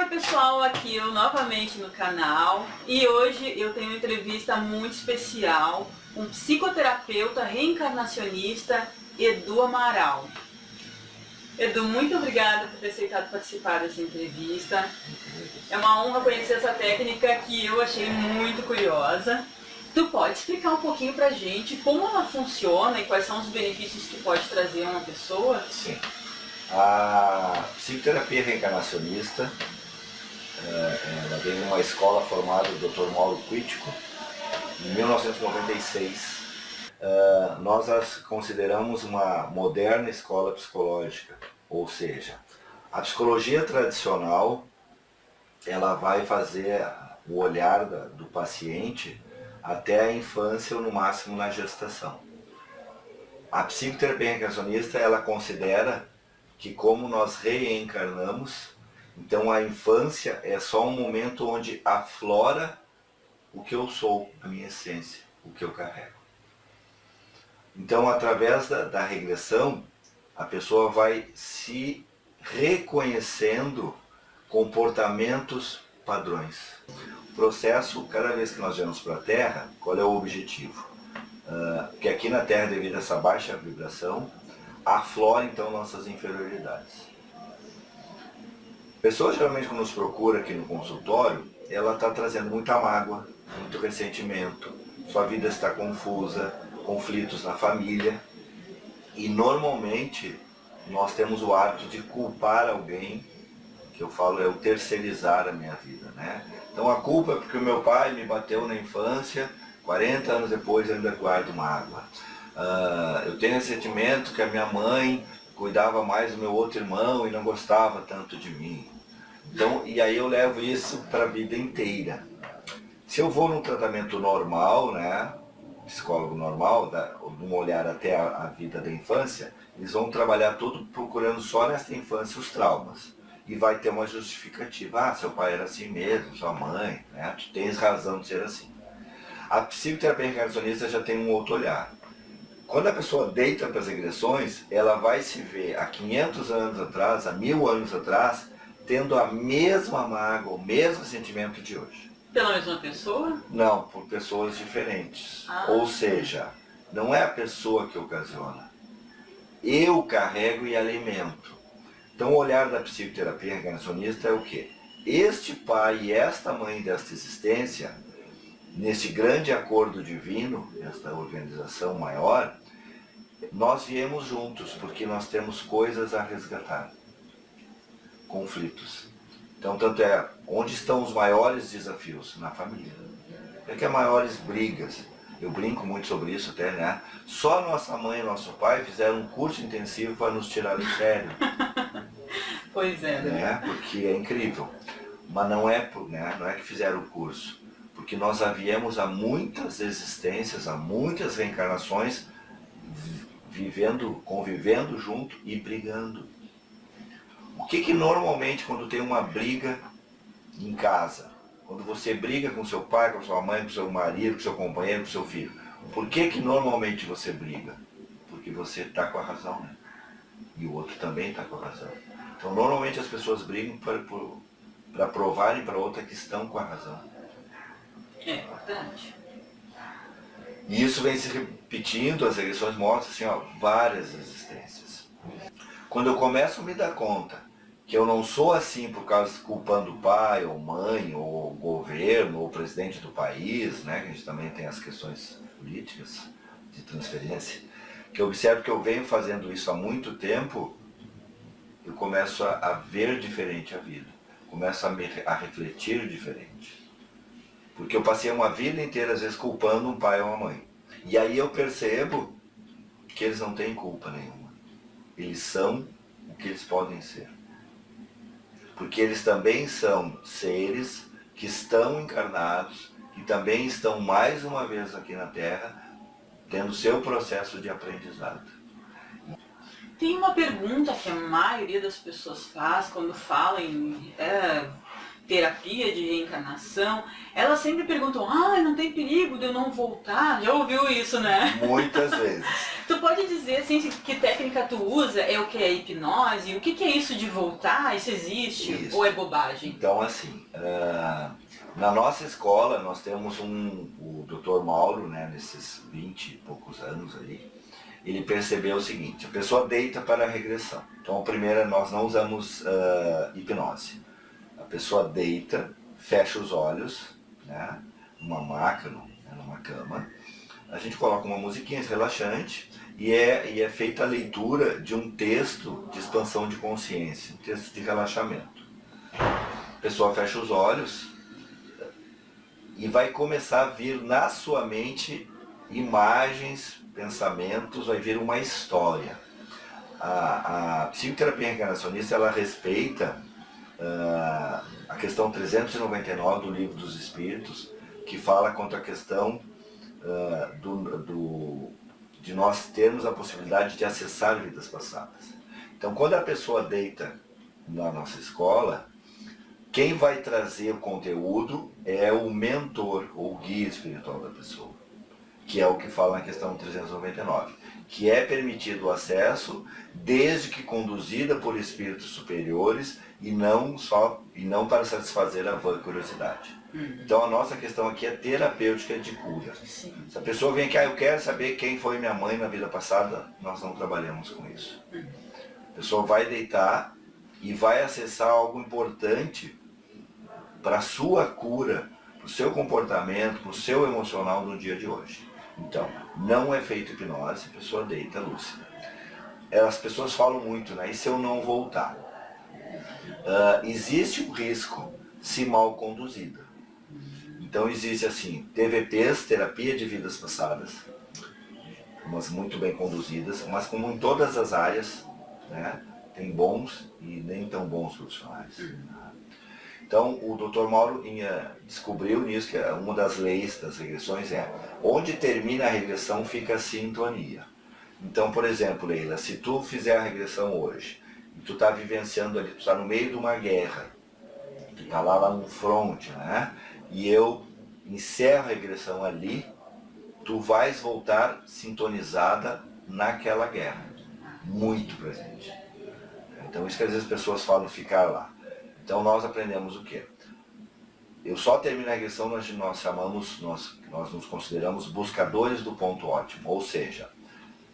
pessoal, aqui eu novamente no canal e hoje eu tenho uma entrevista muito especial com um psicoterapeuta reencarnacionista, Edu Amaral. Edu, muito obrigada por ter aceitado participar dessa entrevista. É uma honra conhecer essa técnica que eu achei muito curiosa. Tu pode explicar um pouquinho pra gente como ela funciona e quais são os benefícios que pode trazer a uma pessoa? Sim. A psicoterapia reencarnacionista, ela vem numa escola formada do Dr. Mauro Quitico, em 1996. Nós as consideramos uma moderna escola psicológica, ou seja, a psicologia tradicional ela vai fazer o olhar do paciente até a infância ou no máximo na gestação. A psicoterapia reencarnacionista ela considera que como nós reencarnamos, então a infância é só um momento onde aflora o que eu sou, a minha essência, o que eu carrego. Então através da regressão, a pessoa vai se reconhecendo comportamentos padrões. O processo, cada vez que nós viemos para a Terra, qual é o objetivo? Que aqui na Terra, devido a essa baixa vibração, aflora então nossas inferioridades. A pessoa geralmente quando nos procura aqui no consultório, ela está trazendo muita mágoa, muito ressentimento, sua vida está confusa, conflitos na família, e normalmente nós temos o hábito de culpar alguém, que eu falo é o terceirizar a minha vida, né? Então a culpa é porque o meu pai me bateu na infância, 40 anos depois eu ainda guardo mágoa. Eu tenho esse sentimento que a minha mãe cuidava mais do meu outro irmão e não gostava tanto de mim. Então, e aí eu levo isso para a vida inteira. Se eu vou num tratamento normal, né, psicólogo normal, num olhar até a vida da infância, eles vão trabalhar tudo procurando só nessa infância os traumas. E vai ter uma justificativa. Seu pai era assim mesmo, sua mãe, né, tu tens razão de ser assim. A psicoterapia reencarnacionista já tem um outro olhar. Quando a pessoa deita para as regressões, ela vai se ver há 500 anos atrás, há 1000 anos atrás, tendo a mesma mágoa, o mesmo sentimento de hoje. Pela mesma pessoa? Não, por pessoas diferentes. Ou seja, não é a pessoa que ocasiona. Eu carrego e alimento. Então o olhar da psicoterapia reencarnacionista é o quê? Este pai e esta mãe desta existência, nesse grande acordo divino, nesta organização maior, nós viemos juntos porque nós temos coisas a resgatar, conflitos. Então, tanto é, onde estão os maiores desafios? Na família. É que as maiores brigas, eu brinco muito sobre isso até, né? Só nossa mãe e nosso pai fizeram um curso intensivo para nos tirar do sério. Pois é, né? Porque é incrível. Mas não é, né? Não é que fizeram o curso. Porque nós havíamos há muitas existências, há muitas reencarnações, vivendo, convivendo junto e brigando. O que normalmente quando tem uma briga em casa, quando você briga com seu pai, com sua mãe, com seu marido, com seu companheiro, com seu filho, por que normalmente você briga? Porque você está com a razão, né? E o outro também está com a razão. Então normalmente as pessoas brigam para provarem para outra que estão com a razão. É importante. E isso vem se repetindo, as regressões mostram assim, ó, várias existências. Quando eu começo a me dar conta que eu não sou assim por causa culpando o pai, ou mãe, ou governo, ou presidente do país, né, que a gente também tem as questões políticas de transferência, que eu observo que eu venho fazendo isso há muito tempo, eu começo a ver diferente a vida, começo a refletir diferente. Porque eu passei uma vida inteira, às vezes, culpando um pai ou uma mãe. E aí eu percebo que eles não têm culpa nenhuma. Eles são o que eles podem ser. Porque eles também são seres que estão encarnados, que também estão mais uma vez aqui na Terra, tendo seu processo de aprendizado. Tem uma pergunta que a maioria das pessoas faz quando falam em terapia de reencarnação, elas sempre perguntam, não tem perigo de eu não voltar? Já ouviu isso, né? Muitas vezes. Tu pode dizer assim, que técnica tu usa? É o que é hipnose? O que é isso de voltar? Isso existe? Isso. Ou é bobagem? Então, assim, na nossa escola nós temos o Dr. Mauro, né, nesses 20 e poucos anos aí, ele percebeu o seguinte: a pessoa deita para a regressão. Então, a primeira, nós não usamos hipnose. A pessoa deita, fecha os olhos, né, numa maca, numa cama. A gente coloca uma musiquinha relaxante e é feita a leitura de um texto de expansão de consciência, um texto de relaxamento. A pessoa fecha os olhos e vai começar a vir na sua mente imagens, pensamentos, vai vir uma história. A psicoterapia reencarnacionista, ela respeita a questão 399 do Livro dos Espíritos, que fala contra a questão de nós termos a possibilidade de acessar vidas passadas. Então, quando a pessoa deita na nossa escola, quem vai trazer o conteúdo é o mentor ou guia espiritual da pessoa, que é o que fala na questão 399, que é permitido o acesso desde que conduzida por espíritos superiores e não para satisfazer a vã curiosidade. Então a nossa questão aqui é terapêutica de cura. Sim. Se a pessoa vem aqui, eu quero saber quem foi minha mãe na vida passada, nós não trabalhamos com isso. A pessoa vai deitar e vai acessar algo importante para a sua cura, para o seu comportamento, para o seu emocional no dia de hoje. Então, não é feito hipnose, a pessoa deita lúcida. As pessoas falam muito, né? E se eu não voltar? Existe um risco se mal conduzida. Então existe assim, TVPs, terapia de vidas passadas, umas muito bem conduzidas, mas como em todas as áreas, né? Tem bons e nem tão bons profissionais. Então, o Dr. Mauro descobriu nisso que uma das leis das regressões é: onde termina a regressão fica a sintonia. Então, por exemplo, Leila, se tu fizer a regressão hoje, e tu está vivenciando ali, tu está no meio de uma guerra, tu está lá no front, né? E eu encerro a regressão ali, tu vais voltar sintonizada naquela guerra, muito presente. Então, isso que às vezes as pessoas falam ficar lá. Então nós aprendemos o quê? Eu só termino a regressão, nós nos consideramos buscadores do ponto ótimo. Ou seja,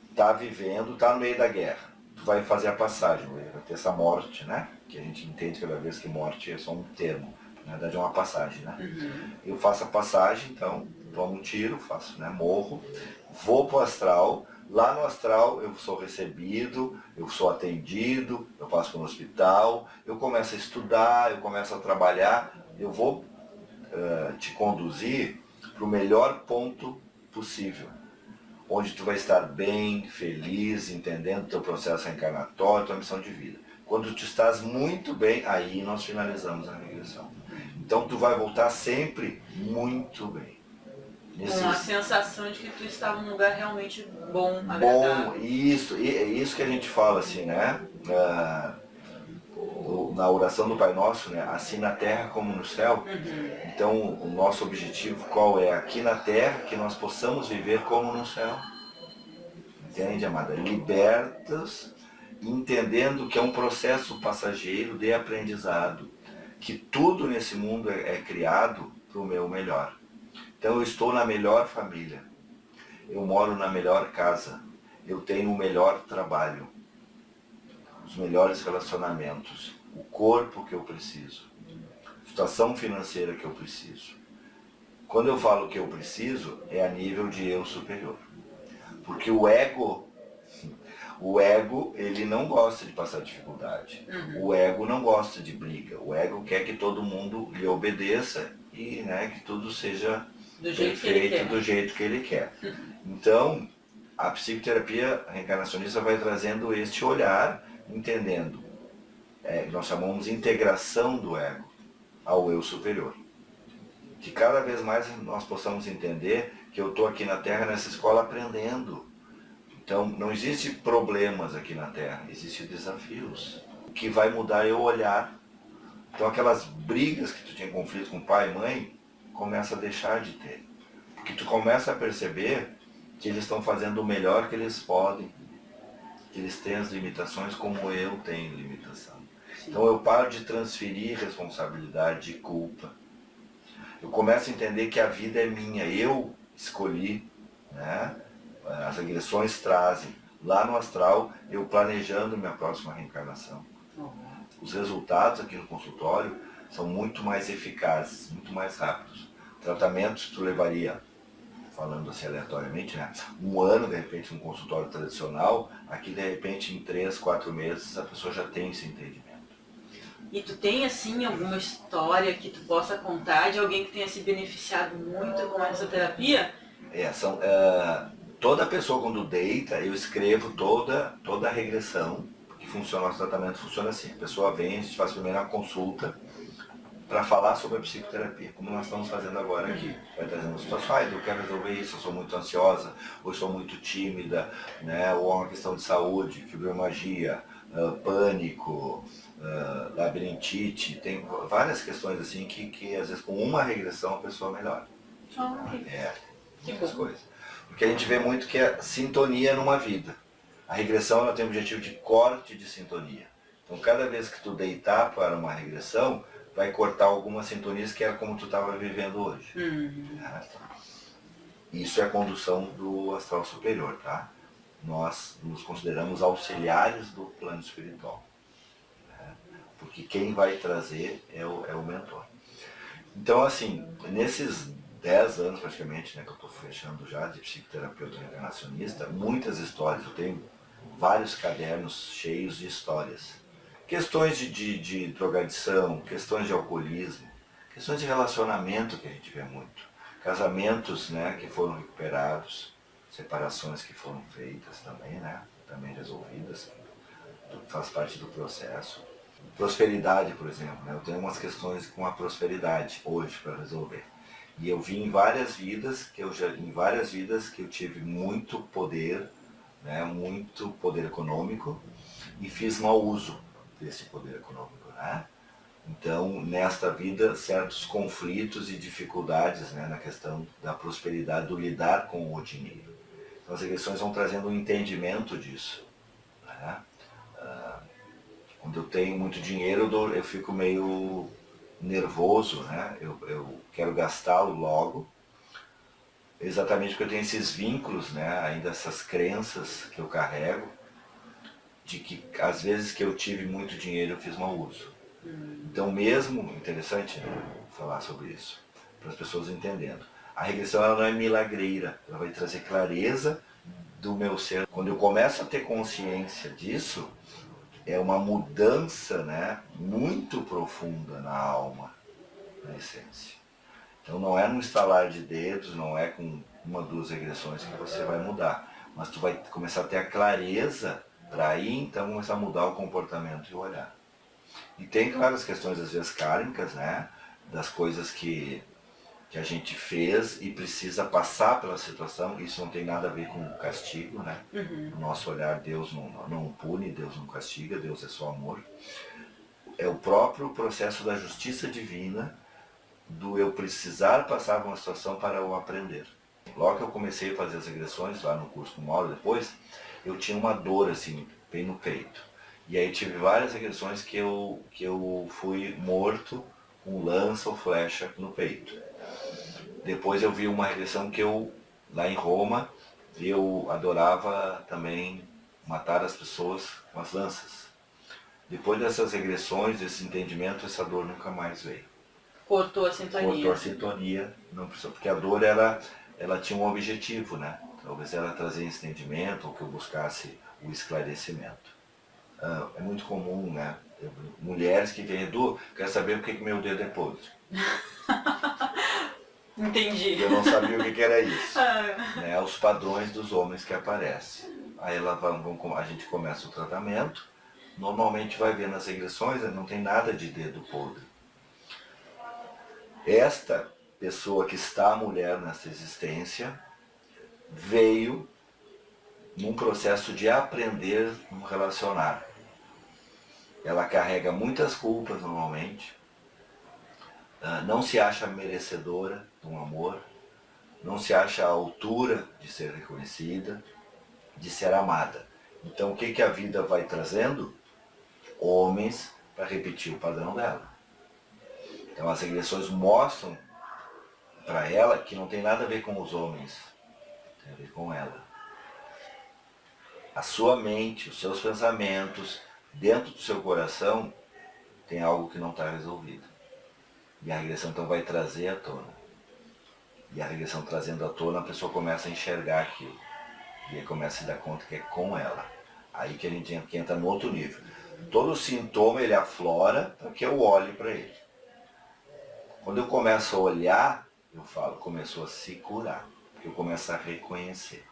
está vivendo, está no meio da guerra. Tu vai fazer a passagem, vai ter essa morte, né? Que a gente entende cada vez que morte é só um termo. Na verdade é uma passagem, né? Eu faço a passagem, então, tomo um tiro, morro, vou para o astral. Lá no astral eu sou recebido, eu sou atendido, eu passo pelo hospital, eu começo a estudar, eu começo a trabalhar, eu vou te conduzir para o melhor ponto possível, onde tu vai estar bem, feliz, entendendo o teu processo reencarnatório, tua missão de vida. Quando tu estás muito bem, aí nós finalizamos a regressão. Então tu vai voltar sempre muito bem. Com a sensação de que tu estava num lugar realmente bom, agradável. Bom, isso que a gente fala assim, né? Na oração do Pai Nosso, né? Assim na terra como no céu. Então o nosso objetivo qual é? Aqui na terra que nós possamos viver como no céu. Entende, amada? Libertas, entendendo que é um processo passageiro de aprendizado. Que tudo nesse mundo é criado para o meu melhor. Então eu estou na melhor família, eu moro na melhor casa, eu tenho o melhor trabalho, os melhores relacionamentos, o corpo que eu preciso, a situação financeira que eu preciso. Quando eu falo que eu preciso, é a nível de eu superior. Porque o ego, ele não gosta de passar dificuldade. O ego não gosta de briga. O ego quer que todo mundo lhe obedeça e, né, que tudo seja perfeito do jeito que ele quer. Então, a psicoterapia reencarnacionista vai trazendo este olhar, entendendo, nós chamamos de integração do ego ao eu superior. Que cada vez mais nós possamos entender que eu estou aqui na Terra, nessa escola, aprendendo. Então, não existe problemas aqui na Terra, existem desafios. O que vai mudar é o olhar Então aquelas brigas que tu tinha conflito com pai e mãe, começa a deixar de ter. Porque tu começa a perceber que eles estão fazendo o melhor que eles podem, que eles têm as limitações como eu tenho limitação. Sim. Então eu paro de transferir responsabilidade e culpa. Eu começo a entender que a vida é minha, eu escolhi, né? As agressões trazem. Lá no astral, eu planejando minha próxima reencarnação. Os resultados aqui no consultório são muito mais eficazes, muito mais rápidos. Tratamentos tu levaria, falando assim aleatoriamente, né? Um ano, de repente, num consultório tradicional, aqui de repente em 3, 4 meses a pessoa já tem esse entendimento. E tu tem, assim, alguma história que tu possa contar de alguém que tenha se beneficiado muito com essa terapia? Toda pessoa quando deita, eu escrevo toda a regressão, porque funciona, nosso tratamento funciona assim. A pessoa vem, a gente faz primeiro uma consulta para falar sobre a psicoterapia, como nós estamos fazendo agora aqui. Vai trazendo situações, eu quero resolver isso, eu sou muito ansiosa, ou eu sou muito tímida, né? Ou é uma questão de saúde, fibromialgia, pânico, labirintite, tem várias questões assim que às vezes com uma regressão a pessoa melhora. Muitas coisas. Porque a gente vê muito que é sintonia numa vida. A regressão ela tem o objetivo de corte de sintonia. Então cada vez que tu deitar para uma regressão, vai cortar algumas sintonias que era como tu estava vivendo hoje. Isso é a condução do astral superior, tá? Nós nos consideramos auxiliares do plano espiritual. Porque quem vai trazer é o mentor. Então assim, nesses 10 anos praticamente, né, que eu estou fechando já de psicoterapeuta reencarnacionista, muitas histórias, eu tenho vários cadernos cheios de histórias. Questões de drogadição, questões de alcoolismo, questões de relacionamento que a gente vê muito. Casamentos, né, que foram recuperados, separações que foram feitas também, né, também resolvidas, faz parte do processo. Prosperidade, por exemplo, né, eu tenho umas questões com a prosperidade hoje para resolver. E eu vi em várias vidas que eu tive muito poder, né, muito poder econômico, e fiz mau uso desse poder econômico, né? Então, nesta vida, certos conflitos e dificuldades, né, na questão da prosperidade, do lidar com o dinheiro. Então, as regressões vão trazendo um entendimento disso, né? Quando eu tenho muito dinheiro, eu fico meio nervoso, né? Eu quero gastá-lo logo, exatamente porque eu tenho esses vínculos, né? Ainda essas crenças que eu carrego, de que às vezes que eu tive muito dinheiro eu fiz mau uso. Então mesmo, interessante, né, falar sobre isso, para as pessoas entendendo. A regressão ela não é milagreira, ela vai trazer clareza do meu ser. Quando eu começo a ter consciência disso, é uma mudança, né, muito profunda na alma, na essência. Então não é num estalar de dedos, não é com uma, duas regressões que você vai mudar, mas tu vai começar a ter a clareza para aí então começar a mudar o comportamento e o olhar. E tem, claro, as questões às vezes kármicas, né, das coisas que a gente fez e precisa passar pela situação. Isso não tem nada a ver com castigo, né? No nosso olhar, Deus não pune, Deus não castiga, Deus é só amor. É o próprio processo da justiça divina, do eu precisar passar por uma situação para eu aprender. Logo que eu comecei a fazer as regressões, lá no curso com Mauro depois, eu tinha uma dor assim, bem no peito. E aí tive várias regressões que eu fui morto com lança ou flecha no peito. Depois eu vi uma regressão que lá em Roma, eu adorava também matar as pessoas com as lanças. Depois dessas regressões, desse entendimento, essa dor nunca mais veio. Cortou a sintonia. Cortou a sintonia, não precisou, porque a dor ela tinha um objetivo, né? Talvez ela trazer esse entendimento, ou que eu buscasse o esclarecimento. É muito comum, né? Mulheres que vêm, Edu, quer saber por que meu dedo é podre. Entendi. Eu não sabia o que era isso. Né? Os padrões dos homens que aparecem. Aí a gente começa o tratamento, normalmente vai ver nas regressões, não tem nada de dedo podre. Esta pessoa que está mulher nessa existência veio num processo de aprender no relacionar. Ela carrega muitas culpas normalmente, não se acha merecedora de um amor, não se acha à altura de ser reconhecida, de ser amada. Então o que a vida vai trazendo? Homens para repetir o padrão dela. Então as regressões mostram para ela que não tem nada a ver com os homens, tem a ver com ela. A sua mente, os seus pensamentos, dentro do seu coração, tem algo que não está resolvido. E a regressão então vai trazer à tona. E a regressão trazendo à tona, a pessoa começa a enxergar aquilo. E aí começa a se dar conta que é com ela. Aí que a gente entra no outro nível. Todo sintoma ele aflora para que eu olhe para ele. Quando eu começo a olhar, eu falo, começou a se curar. Porque eu começo a reconhecer.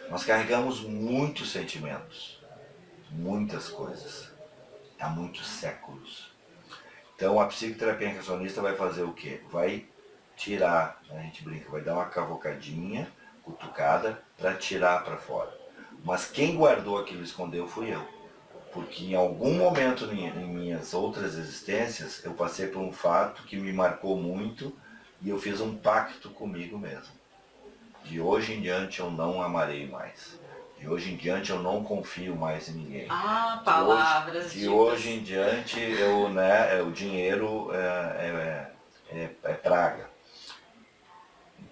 Nós carregamos muitos sentimentos, muitas coisas, há muitos séculos. Então a psicoterapia regressonista vai fazer o quê? Vai tirar, a gente brinca, vai dar uma cavocadinha, cutucada, para tirar para fora. Mas quem guardou aquilo e escondeu fui eu. Porque em algum momento em minhas outras existências, eu passei por um fato que me marcou muito e eu fiz um pacto comigo mesmo. De hoje em diante eu não amarei mais. De hoje em diante eu não confio mais em ninguém. Ah, palavras. De hoje em diante o dinheiro é praga.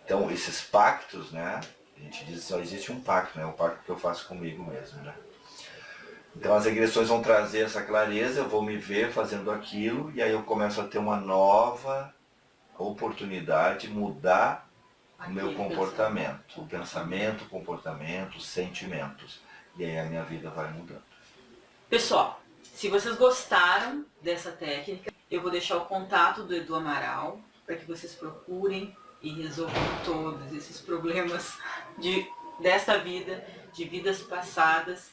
Então esses pactos, né? A gente diz que só existe um pacto, né? O pacto que eu faço comigo mesmo, né? Então as regressões vão trazer essa clareza, eu vou me ver fazendo aquilo e aí eu começo a ter uma nova oportunidade de mudar o meu comportamento, o pensamento, o comportamento, os sentimentos. E aí a minha vida vai mudando. Pessoal, se vocês gostaram dessa técnica, eu vou deixar o contato do Edu Amaral para que vocês procurem e resolvam todos esses problemas desta vida, de vidas passadas.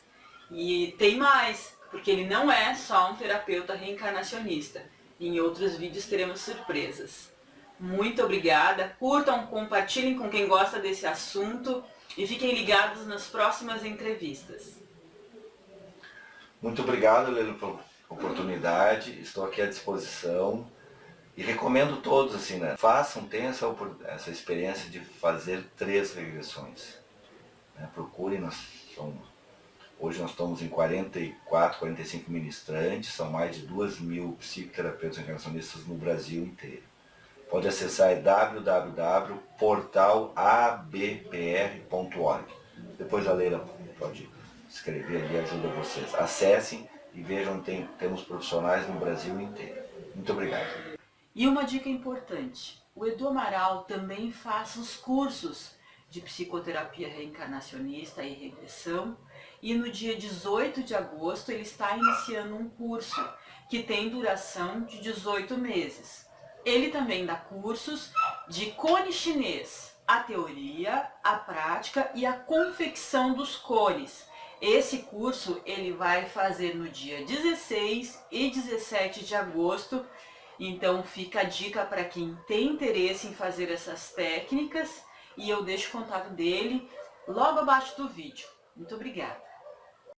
E tem mais, porque ele não é só um terapeuta reencarnacionista. Em outros vídeos teremos surpresas. Muito obrigada, curtam, compartilhem com quem gosta desse assunto e fiquem ligados nas próximas entrevistas. Muito obrigado, Lelo, pela oportunidade, estou aqui à disposição e recomendo todos, assim, né? Façam, tenham essa experiência de fazer 3 regressões. Né? Procurem, hoje nós estamos em 44, 45 ministrantes, são mais de 2.000 psicoterapeutas reencarnacionistas no Brasil inteiro. Pode acessar www.portalabpr.org. Depois a Leila pode escrever ali, ajuda vocês. Acessem e vejam, temos profissionais no Brasil inteiro. Muito obrigado. E uma dica importante, o Edu Amaral também faz os cursos de psicoterapia reencarnacionista e regressão, e no dia 18 de agosto ele está iniciando um curso que tem duração de 18 meses. Ele também dá cursos de cone chinês, a teoria, a prática e a confecção dos cones. Esse curso ele vai fazer no dia 16 e 17 de agosto, então fica a dica para quem tem interesse em fazer essas técnicas e eu deixo o contato dele logo abaixo do vídeo. Muito obrigada!